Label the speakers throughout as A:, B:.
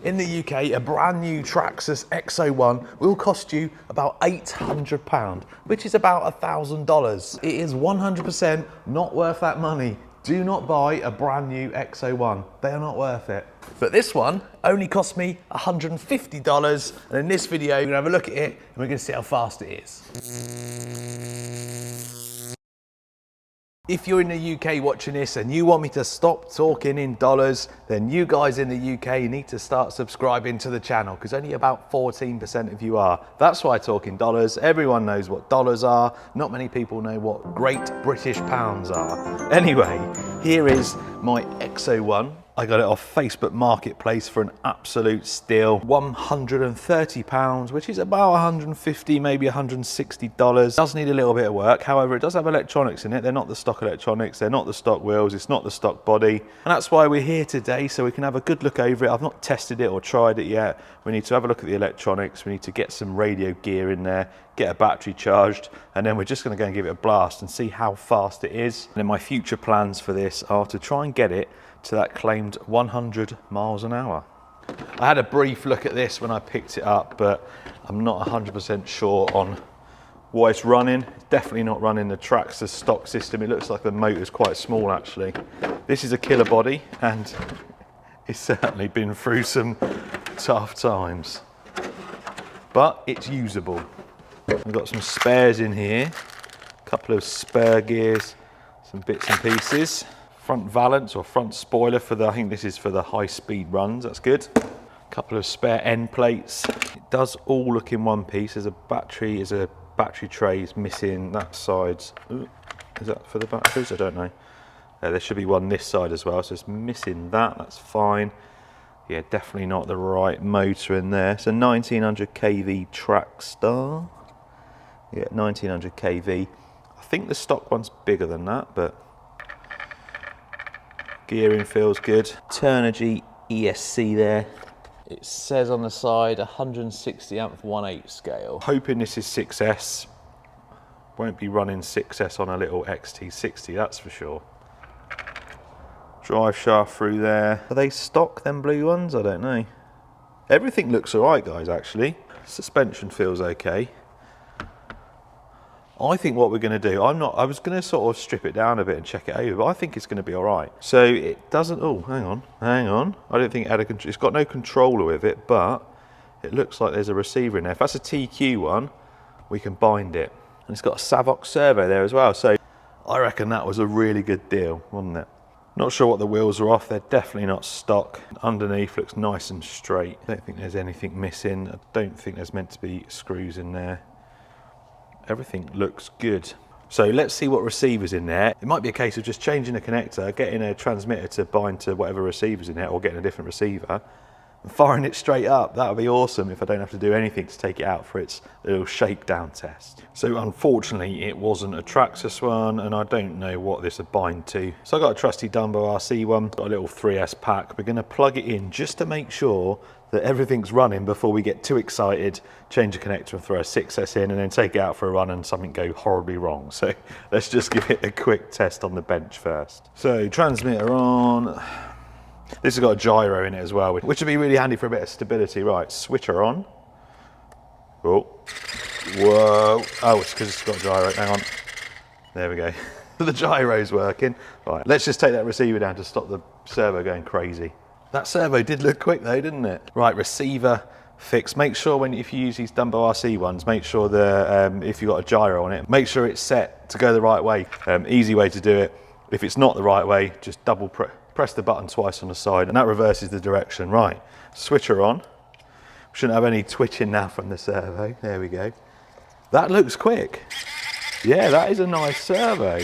A: In the UK, a brand new Traxxas XO-1 will cost you about £800, which is about $1,000. It is 100% not worth that money. Do not buy a brand new XO-1. They are not worth it. But this one only cost me $150. And in this video, we're gonna have a look at it and we're gonna see how fast it is. If you're in the UK watching this and you want me to stop talking in dollars, then you guys in the UK need to start subscribing to the channel because only about 14% of you are. That's why I talk in dollars. Everyone knows what dollars are. Not many people know what Great British Pounds are. Anyway, here is my XO-1. I got it off Facebook Marketplace for an absolute steal. £130, which is about 150, maybe $160. Does need a little bit of work. However, it does have electronics in it. They're not the stock electronics. They're not the stock wheels. It's not the stock body. And that's why we're here today, so we can have a good look over it. I've not tested it or tried it yet. We need to have a look at the electronics. We need to get some radio gear in there, get a battery charged, and then we're just going to go and give it a blast and see how fast it is. And then my future plans for this are to try and get it to that claimed 100 miles an hour. I had a brief look at this when I picked it up, but I'm not 100% sure on what it's running. It's definitely not running the Traxxas stock system. It looks like the motor's quite small actually. This is a killer body and it's certainly been through some tough times, but it's usable. We've got some spares in here, a couple of spare gears, some bits and pieces. Front valance or front spoiler for the, I think this is for the high speed runs, that's good. A couple of spare end plates. It does all look in one piece. There's a battery tray is missing that side. Ooh, is that for the batteries? I don't know. There should be one this side as well, so it's missing that, that's fine. Yeah, definitely not the right motor in there. It's a 1900 kV Traxxas. Yeah, 1900 kV. I think the stock one's bigger than that, but gearing feels good. Turnigy ESC there. It says on the side 160 amp 1/8 scale. Hoping this is 6S. Won't be running 6S on a little XT60, that's for sure. Drive shaft through there. Are they stock, them blue ones? I don't know. Everything looks alright guys actually. Suspension feels okay. I think what we're going to do, I was going to sort of strip it down a bit and check it over, but I think it's going to be all right. So it doesn't, oh, hang on. I don't think it had it's got no controller with it, but it looks like there's a receiver in there. If that's a TQ one, we can bind it. And it's got a Savox servo there as well. So I reckon that was a really good deal, wasn't it? Not sure what the wheels are off. They're definitely not stock. Underneath looks nice and straight. I don't think there's anything missing. I don't think there's meant to be screws in there. Everything looks good. So let's see what receiver's in there. It might be a case of just changing the connector, getting a transmitter to bind to whatever receiver's in there, or getting a different receiver and firing it straight up. That would be awesome if I don't have to do anything to take it out for its little shakedown test. So unfortunately it wasn't a Traxxas one, and I don't know what this would bind to. So I got a trusty Dumbo RC one, got a little 3S pack. We're going to plug it in just to make sure that everything's running before we get too excited, change the connector and throw a 6S in and then take it out for a run and something go horribly wrong. So let's just give it a quick test on the bench first. So transmitter on. This has got a gyro in it as well, which would be really handy for a bit of stability. Right, switcher on. Oh, whoa. Oh, it's because it's got a gyro, hang on. There we go. The gyro's working. Right, let's just take that receiver down to stop the servo going crazy. That servo did look quick though, didn't it? Right, receiver fix. Make sure if you use these Dumbo RC ones, make sure if you've got a gyro on it, make sure it's set to go the right way. Easy way to do it. If it's not the right way, just double press the button twice on the side and that reverses the direction. Right, switcher on. Shouldn't have any twitching now from the servo. There we go. That looks quick. Yeah, that is a nice servo.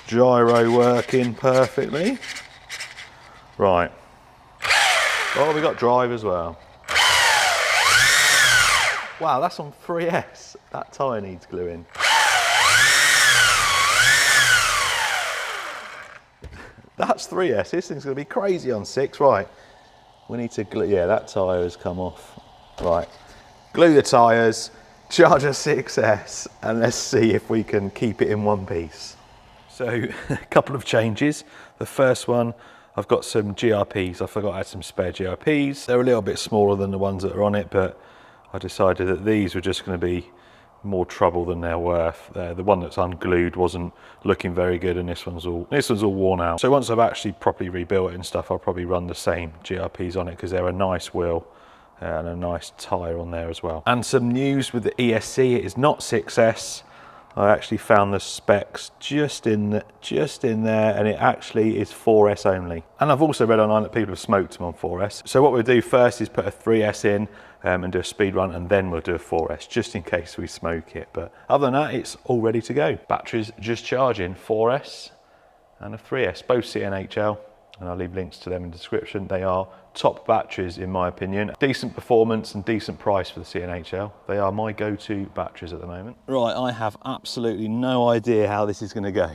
A: Gyro working perfectly. Right. Oh, we got drive as well. Wow, that's on 3S. That tyre needs gluing. That's 3S. This thing's going to be crazy on 6. Right. We need to glue. Yeah, that tyre has come off. Right. Glue the tyres, charge a 6S, and let's see if we can keep it in one piece. So, a couple of changes. The first one, I've got some GRPs. I forgot I had some spare GRPs. They're a little bit smaller than the ones that are on it, but I decided that these were just going to be more trouble than they're worth. The one that's unglued wasn't looking very good, and this one's all worn out. So once I've actually properly rebuilt it and stuff, I'll probably run the same GRPs on it because they're a nice wheel and a nice tyre on there as well. And some news with the ESC, it is not 6S. I actually found the specs just in there, and it actually is 4S only. And I've also read online that people have smoked them on 4S. So what we'll do first is put a 3S in and do a speed run, and then we'll do a 4S just in case we smoke it. But other than that, it's all ready to go. Batteries just charging, 4S and a 3S, both CNHL, and I'll leave links to them in the description. They are top batteries in my opinion. Decent performance and decent price for the CNHL. They are my go-to batteries at the moment. Right, I have absolutely no idea how this is going to go.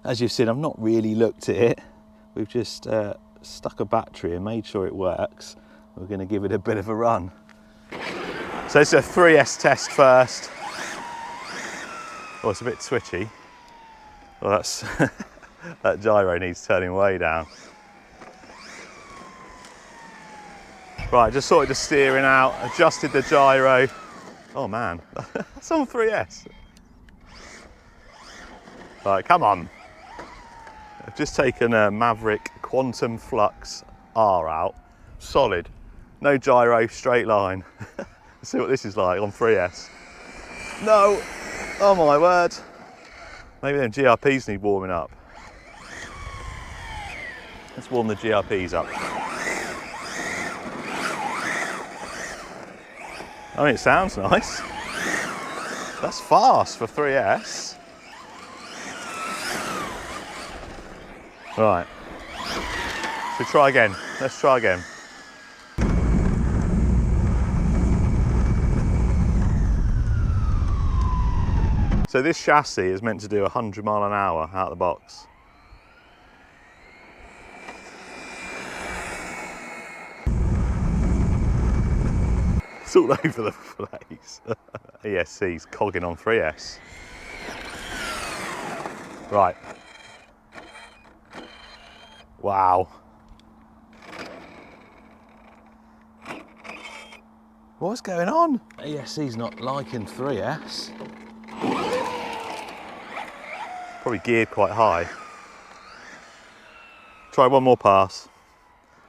A: As you've seen, I've not really looked at it. We've just stuck a battery and made sure it works. We're going to give it a bit of a run. So it's a 3S test first. Oh, it's a bit twitchy. Well, that's that gyro needs turning way down. Right, just sorted the steering out, adjusted the gyro. Oh man, that's on 3S. Right, come on. I've just taken a Maverick Quantum Flux R out. Solid, no gyro, straight line. Let's see what this is like on 3S. No, oh my word. Maybe them GRPs need warming up. Let's warm the GRPs up. I mean, it sounds nice. That's fast for 3S. Right. So try again. Let's try again. So this chassis is meant to do 100 mile an hour out of the box. It's all over the place. ESC's cogging on 3S. Right. Wow. What's going on? ESC's not liking 3S. Probably geared quite high. Try one more pass.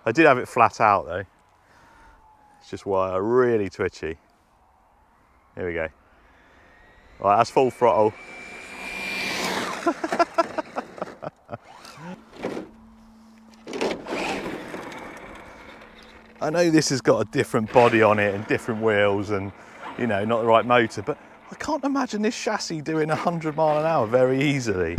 A: I did have it flat out though. It's just why I'm really twitchy. Here we go. Right, that's full throttle. I know this has got a different body on it and different wheels and, you know, not the right motor, but I can't imagine this chassis doing 100 mile an hour very easily.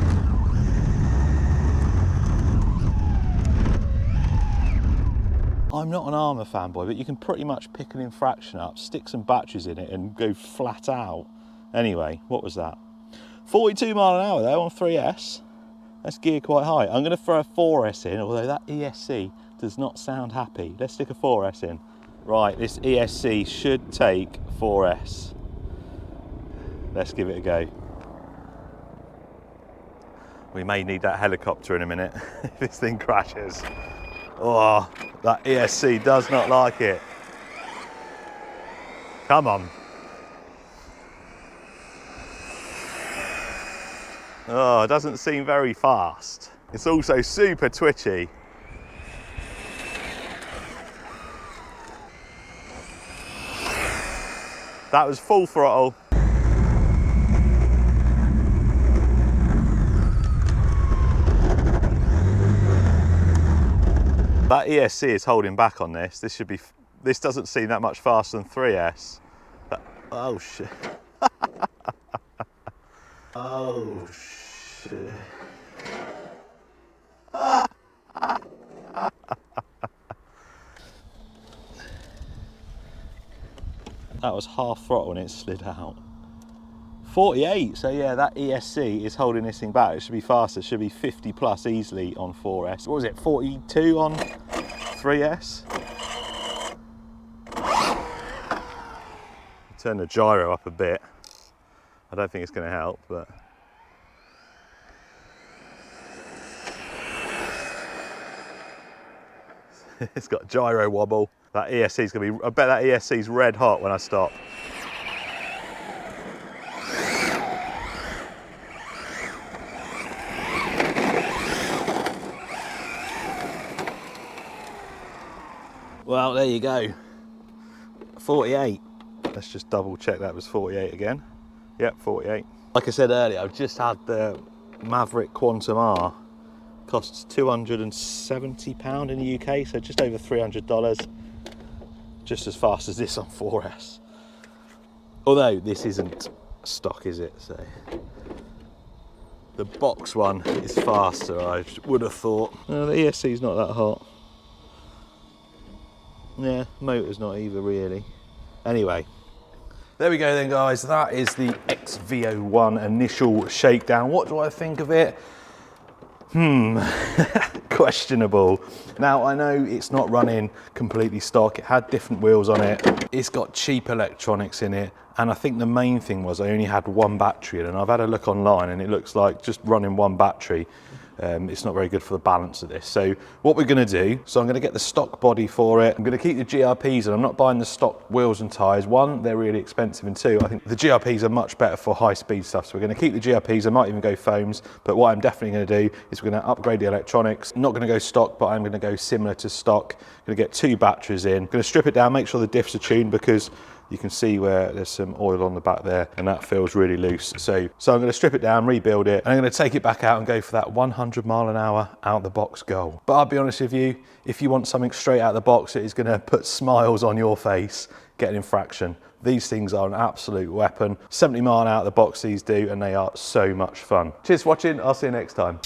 A: I'm not an Armour fanboy, but you can pretty much pick an infraction up, stick some batteries in it and go flat out. Anyway, what was that? 42 mile an hour though on 3S. That's geared quite high. I'm going to throw a 4S in, although that ESC does not sound happy. Let's stick a 4S in. Right, this ESC should take 4S. Let's give it a go. We may need that helicopter in a minute if this thing crashes. Oh, that ESC does not like it. Come on. Oh, it doesn't seem very fast. It's also super twitchy. That was full throttle. That ESC is holding back on this. This doesn't seem that much faster than 3S. Oh shit. Oh shit. That was half throttle and it slid out. 48, so yeah, that ESC is holding this thing back. It should be faster, it should be 50 plus easily on 4S. What was it, 42 on 3S? Turn the gyro up a bit. I don't think it's going to help, but... It's got gyro wobble. That ESC's gonna be, I bet that ESC's red hot when I stop. Well, there you go. 48. Let's just double check that was 48 again. Yep, 48. Like I said earlier, I've just had the Maverick Quantum R. Costs £270 in the UK, so just over $300. Just as fast as this on 4S. Although this isn't stock, is it? So the box one is faster, I would have thought. No, the ESC's not that hot. Yeah, motor's not either really. Anyway, there we go then guys, that is the XO-1 initial shakedown. What do I think of it? Questionable. Now I know it's not running completely stock, it had different wheels on it, it's got cheap electronics in it, and I think the main thing was I only had one battery in, and I've had a look online and it looks like just running one battery, it's not very good for the balance of this. So what we're going to do, so I'm going to get the stock body for it, I'm going to keep the GRPs, and I'm not buying the stock wheels and tyres. One, they're really expensive, and two, I think the GRPs are much better for high speed stuff, so we're going to keep the GRPs. I might even go foams, but what I'm definitely going to do is we're going to upgrade the electronics. I'm not going to go stock, but I'm going to go similar to stock. I'm going to get 2 batteries in, I'm going to strip it down, make sure the diffs are tuned, because you can see where there's some oil on the back there and that feels really loose. So I'm going to strip it down, rebuild it, and I'm going to take it back out and go for that 100 mile an hour out the box goal. But I'll be honest with you, if you want something straight out of the box that is going to put smiles on your face, get an infraction. These things are an absolute weapon. 70 mile out of the box these do, and they are so much fun. Cheers for watching, I'll see you next time.